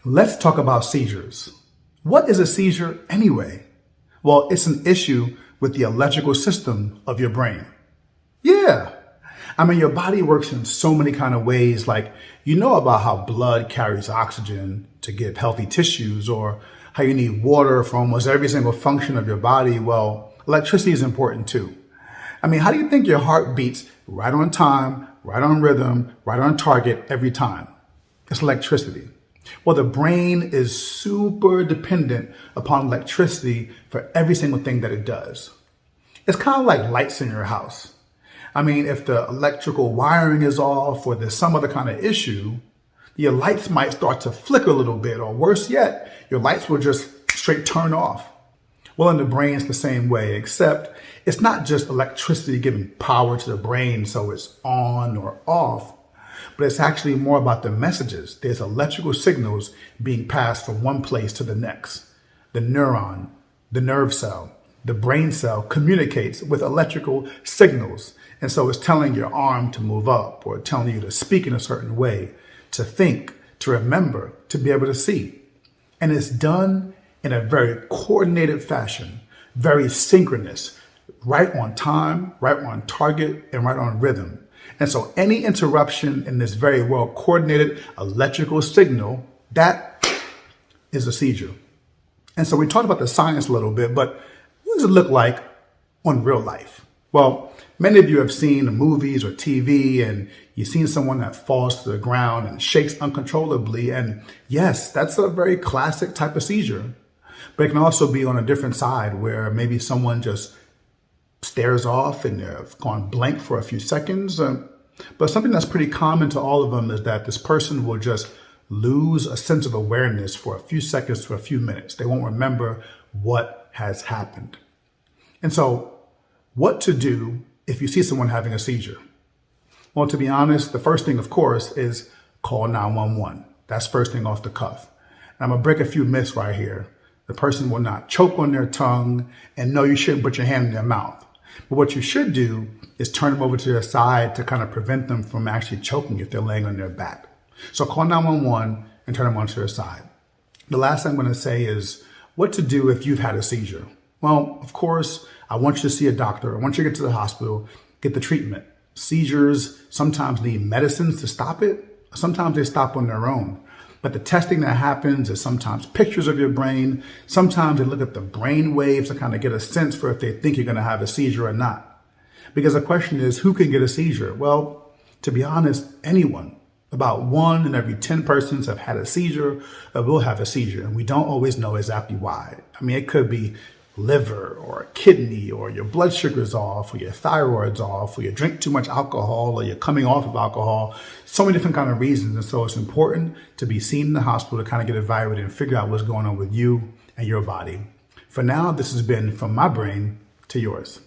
Let's talk about seizures. What is a seizure anyway? Well, it's an issue with the electrical system of your brain. Yeah. I mean, your body works in so many kind of ways, like you know about how blood carries oxygen to give healthy tissues, or how you need water for almost every single function of your body. Well, electricity is important too. I mean, how do you think your heart beats right on time, right on rhythm, right on target every time? It's electricity. Well, the brain is super dependent upon electricity for every single thing that it does. It's kind of like lights in your house. I mean, if the electrical wiring is off or there's some other kind of issue, your lights might start to flicker a little bit, or worse yet, your lights will just straight turn off. Well, in the brain, it's the same way, except it's not just electricity giving power to the brain so it's on or off, but it's actually more about the messages. There's electrical signals being passed from one place to the next. The neuron, the nerve cell, the brain cell communicates with electrical signals. And so it's telling your arm to move up, or telling you to speak in a certain way, to think, to remember, to be able to see. And it's done in a very coordinated fashion, very synchronous, right on time, right on target, and right on rhythm. And so any interruption in this very well coordinated electrical signal, that is a seizure. And so we talked about the science a little bit, but what does it look like on real life? Well, many of you have seen movies or TV, and you've seen someone that falls to the ground and shakes uncontrollably. And yes, that's a very classic type of seizure. But it can also be on a different side, where maybe someone just stares off and they've gone blank for a few seconds. But something that's pretty common to all of them is that this person will just lose a sense of awareness for a few seconds to a few minutes. They won't remember what has happened. And so what to do if you see someone having a seizure? Well, to be honest, the first thing, of course, is call 911. That's first thing off the cuff. And I'm going to break a few myths right here. The person will not choke on their tongue, and no, you shouldn't put your hand in their mouth. But what you should do is turn them over to their side to kind of prevent them from actually choking if they're laying on their back. So call 911 and turn them onto their side. The last thing I'm going to say is what to do if you've had a seizure. Well, of course, I want you to see a doctor. I want you to get to the hospital, get the treatment. Seizures sometimes need medicines to stop it. Sometimes they stop on their own. But the testing that happens is sometimes pictures of your brain. Sometimes they look at the brain waves to kind of get a sense for if they think you're going to have a seizure or not. Because the question is, who can get a seizure? Well, to be honest, anyone. About 1 in every 10 persons have had a seizure or will have a seizure. And we don't always know exactly why. I mean, it could be liver or a kidney, or your blood sugar's off, or your thyroid's off, or you drink too much alcohol, or you're coming off of alcohol. So many different kind of reasons. And so it's important to be seen in the hospital to kind of get evaluated and figure out what's going on with you and your body. For now, this has been From My Brain to Yours.